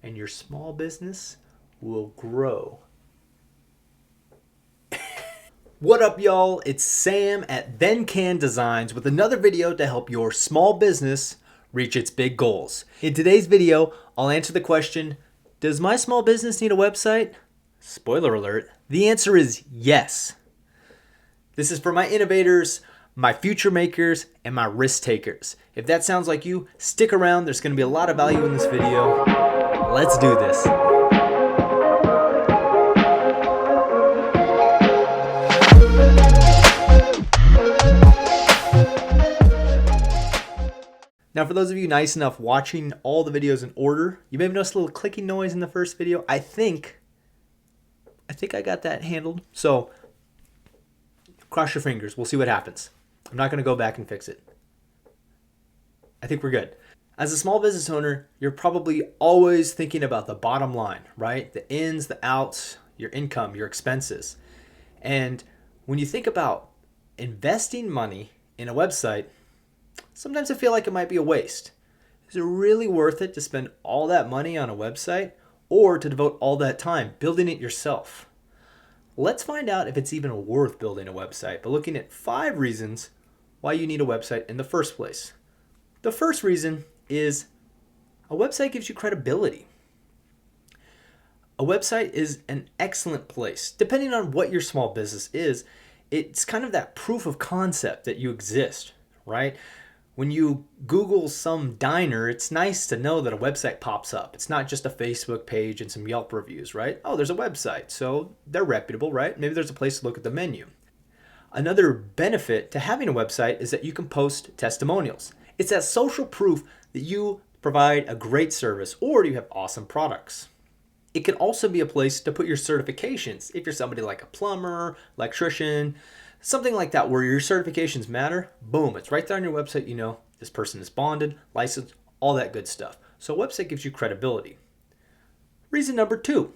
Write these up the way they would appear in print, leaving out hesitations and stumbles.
and your small business will grow. What up, y'all? It's Sam at Then Can Designs with another video to help your small business reach its big goals. In today's video, I'll answer the question, does my small business need a website? Spoiler alert, the answer is yes. This is for my innovators, my future makers, and my risk takers. If that sounds like you, stick around. There's going to be a lot of value in this video. Let's do this. Now, for those of you nice enough watching all the videos in order, you may have noticed a little clicking noise in the first video. I think I got that handled. So cross your fingers. We'll see what happens. I'm not going to go back and fix it. I think we're good. As a small business owner, you're probably always thinking about the bottom line, right? The ins, the outs, your income, your expenses. And when you think about investing money in a website, sometimes I feel like it might be a waste. Is it really worth it to spend all that money on a website or to devote all that time building it yourself? Let's find out if it's even worth building a website by looking at 5 reasons why you need a website in the first place. The first reason is a website gives you credibility. A website is an excellent place. Depending on what your small business is, it's kind of that proof of concept that you exist, right? When you Google some diner, it's nice to know that a website pops up. It's not just a Facebook page and some Yelp reviews, right? Oh, there's a website, so they're reputable, right? Maybe there's a place to look at the menu. Another benefit to having a website is that you can post testimonials. It's that social proof that you provide a great service or you have awesome products. It can also be a place to put your certifications. If you're somebody like a plumber, electrician, something like that where your certifications matter, boom, it's right there on your website. You know, this person is bonded, licensed, all that good stuff. So a website gives you credibility. Reason number 2,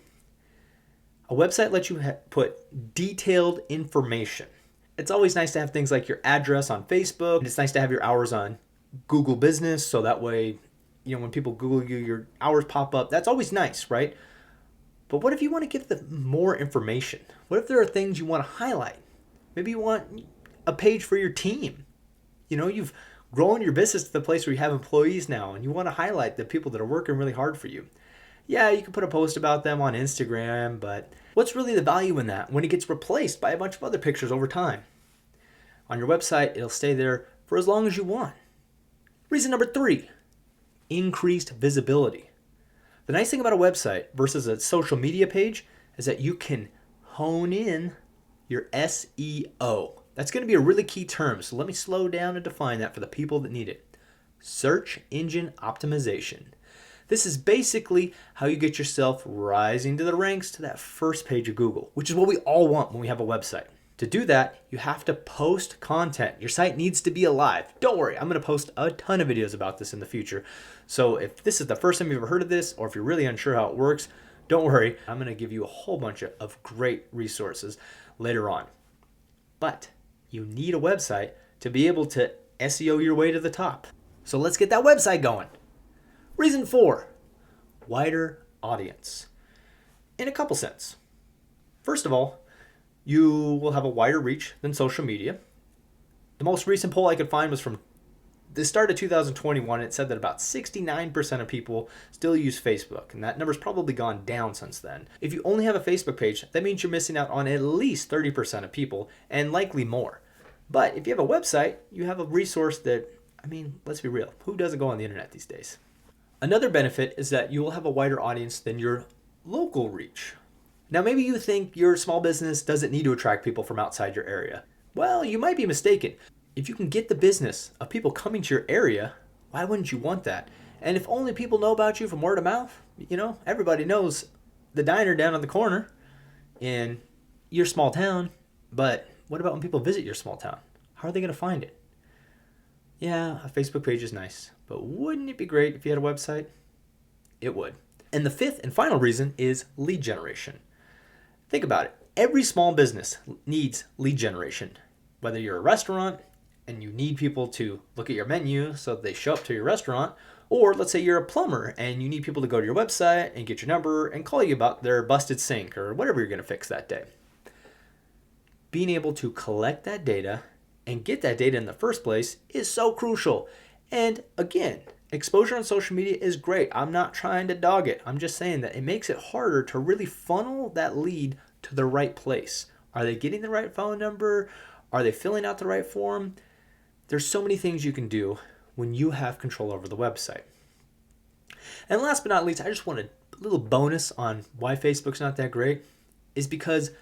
a website lets you put detailed information. It's always nice to have things like your address on Facebook. And it's nice to have your hours on Google Business. So that way, you know, when people Google you, your hours pop up. That's always nice, right? But what if you want to give them more information? What if there are things you want to highlight? Maybe you want a page for your team. You know, you've grown your business to the place where you have employees now and you want to highlight the people that are working really hard for you. Yeah, you can put a post about them on Instagram, but what's really the value in that when it gets replaced by a bunch of other pictures over time? On your website, it'll stay there for as long as you want. Reason number 3, increased visibility. The nice thing about a website versus a social media page is that you can hone in your SEO. That's going to be a really key term, so let me slow down and define that for the people that need it. Search engine optimization. This is basically how you get yourself rising to the ranks to that first page of Google, which is what we all want when we have a website. To do that, you have to post content. Your site needs to be alive. Don't worry, I'm going to post a ton of videos about this in the future. So if this is the first time you've ever heard of this, or if you're really unsure how it works, don't worry. I'm going to give you a whole bunch of great resources later on. But you need a website to be able to SEO your way to the top. So let's get that website going. Reason 4, wider audience. In a couple sense. First of all, you will have a wider reach than social media. The most recent poll I could find was from the start of 2021. It said that about 69% of people still use Facebook, and that number's probably gone down since then. If you only have a Facebook page, that means you're missing out on at least 30% of people, and likely more. But if you have a website, you have a resource that, I mean, let's be real, who doesn't go on the internet these days? Another benefit is that you will have a wider audience than your local reach. Now, maybe you think your small business doesn't need to attract people from outside your area. Well, you might be mistaken. If you can get the business of people coming to your area, why wouldn't you want that? And if only people know about you from word of mouth, you know, everybody knows the diner down on the corner in your small town. But what about when people visit your small town? How are they going to find it? Yeah, a Facebook page is nice, but wouldn't it be great if you had a website? It would. And the 5th and final reason is lead generation. Think about it. Every small business needs lead generation. Whether you're a restaurant and you need people to look at your menu so they show up to your restaurant, Or let's say you're a plumber and you need people to go to your website and get your number and call you about their busted sink or whatever you're going to fix that day. Being able to collect that data and get that data in the first place is so crucial. And again, exposure on social media is great. I'm not trying to dog it. I'm just saying that it makes it harder to really funnel that lead to the right place. Are they getting the right phone number? Are they filling out the right form? There's so many things you can do when you have control over the website. And last but not least, I just want a little bonus on why Facebook's not that great is because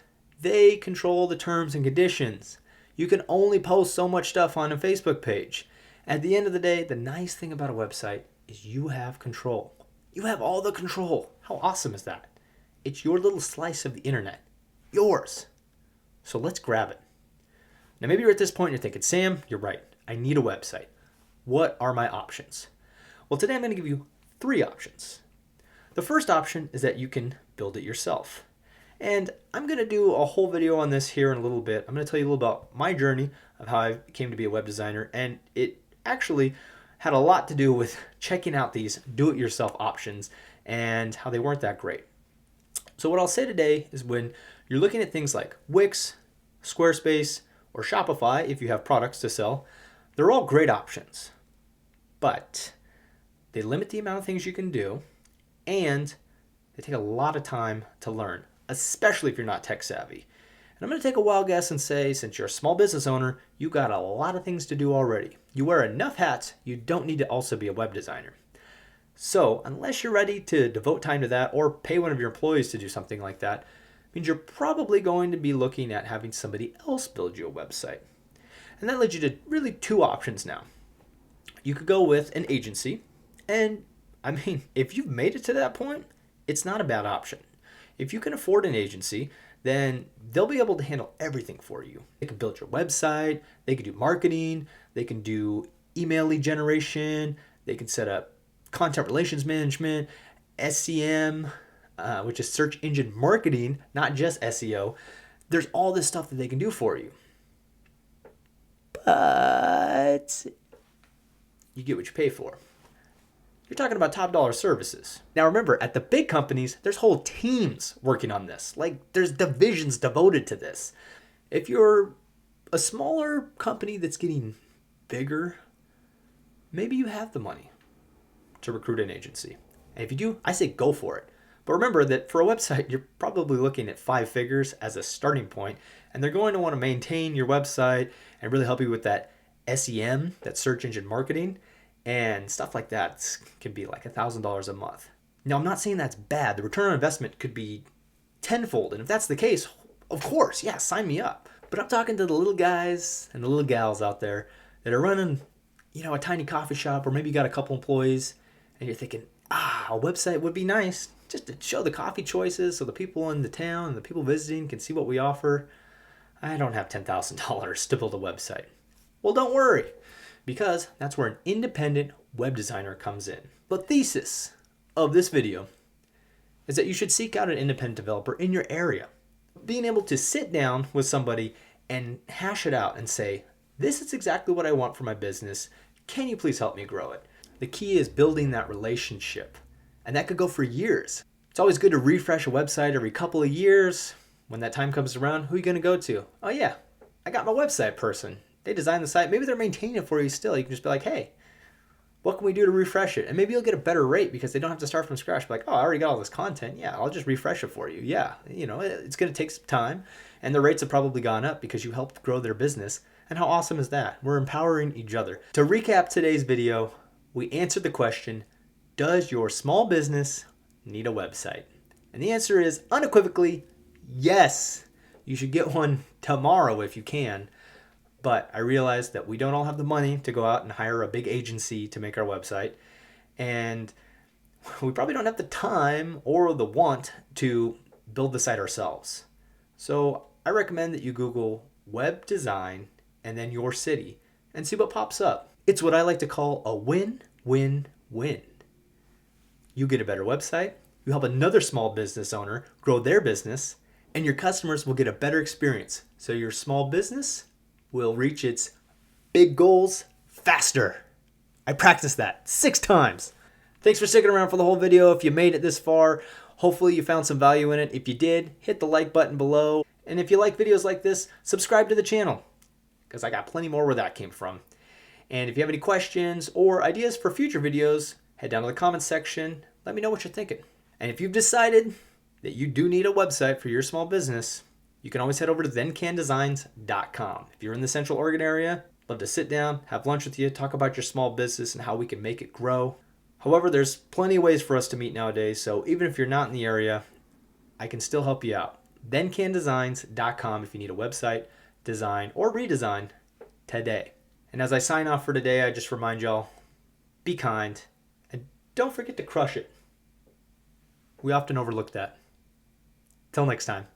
they control the terms and conditions. You can only post so much stuff on a Facebook page. At the end of the day, the nice thing about a website is you have control. You have all the control. How awesome is that? It's your little slice of the internet. Yours. So let's grab it. Now maybe you're at this point and you're thinking, Sam, you're right. I need a website. What are my options? Well, today I'm going to give you 3 options. The first option is that you can build it yourself. And I'm going to do a whole video on this here in a little bit. I'm going to tell you a little about my journey of how I came to be a web designer. And it actually had a lot to do with checking out these do-it-yourself options and how they weren't that great. So what I'll say today is when you're looking at things like Wix, Squarespace, or Shopify, if you have products to sell, they're all great options. But they limit the amount of things you can do, and they take a lot of time to learn, especially if you're not tech savvy. And I'm going to take a wild guess and say, since you're a small business owner, you got a lot of things to do already. You wear enough hats, you don't need to also be a web designer. So unless you're ready to devote time to that or pay one of your employees to do something like that, means you're probably going to be looking at having somebody else build you a website. And that leads you to really 2 options now. You could go with an agency, and I mean, if you've made it to that point, it's not a bad option. If you can afford an agency, then they'll be able to handle everything for you. They can build your website, they can do marketing, they can do email lead generation, they can set up content relations management, SEM, which is search engine marketing, not just SEO. There's all this stuff that they can do for you. But you get what you pay for. You're talking about top dollar services. Now remember, at the big companies, there's whole teams working on this. Like there's divisions devoted to this. If you're a smaller company that's getting bigger, maybe you have the money to recruit an agency. And if you do, I say go for it. But remember that for a website, you're probably looking at 5 figures as a starting point, and they're going to want to maintain your website and really help you with that SEM, that search engine marketing, and stuff like that can be like $1,000 a month. Now, I'm not saying that's bad. The return on investment could be tenfold, and if that's the case, of course, yeah, sign me up. But I'm talking to the little guys and the little gals out there that are running, a tiny coffee shop, or maybe you got a couple employees, and you're thinking, a website would be nice just to show the coffee choices so the people in the town and the people visiting can see what we offer. I don't have $10,000 to build a website. Well, don't worry, because that's where an independent web designer comes in. The thesis of this video is that you should seek out an independent developer in your area. Being able to sit down with somebody and hash it out and say, this is exactly what I want for my business. Can you please help me grow it? The key is building that relationship, and that could go for years. It's always good to refresh a website every couple of years. When that time comes around, who are you going to go to? Oh yeah, I got my website person. They designed the site. Maybe they're maintaining it for you still. You can just be like, hey, what can we do to refresh it? And maybe you'll get a better rate because they don't have to start from scratch. Be like, oh, I already got all this content. Yeah, I'll just refresh it for you. Yeah, it's going to take some time. And the rates have probably gone up because you helped grow their business. And how awesome is that? We're empowering each other. To recap today's video, we answered the question, does your small business need a website? And the answer is unequivocally yes. You should get one tomorrow if you can. But I realize that we don't all have the money to go out and hire a big agency to make our website. And we probably don't have the time or the want to build the site ourselves. So I recommend that you Google web design and then your city and see what pops up. It's what I like to call a win-win-win. You get a better website, you help another small business owner grow their business, and your customers will get a better experience. So your small business will reach its big goals faster. I practiced that 6 times. Thanks for sticking around for the whole video. If you made it this far, hopefully you found some value in it. If you did, hit the like button below. And if you like videos like this, subscribe to the channel, because I got plenty more where that came from. And if you have any questions or ideas for future videos, head down to the comments section. Let me know what you're thinking. And if you've decided that you do need a website for your small business, you can always head over to thencandesigns.com. If you're in the Central Oregon area, love to sit down, have lunch with you, talk about your small business and how we can make it grow. However, there's plenty of ways for us to meet nowadays, so even if you're not in the area, I can still help you out. thencandesigns.com if you need a website, design, or redesign today. And as I sign off for today, I just remind y'all, be kind, and don't forget to crush it. We often overlook that. Till next time.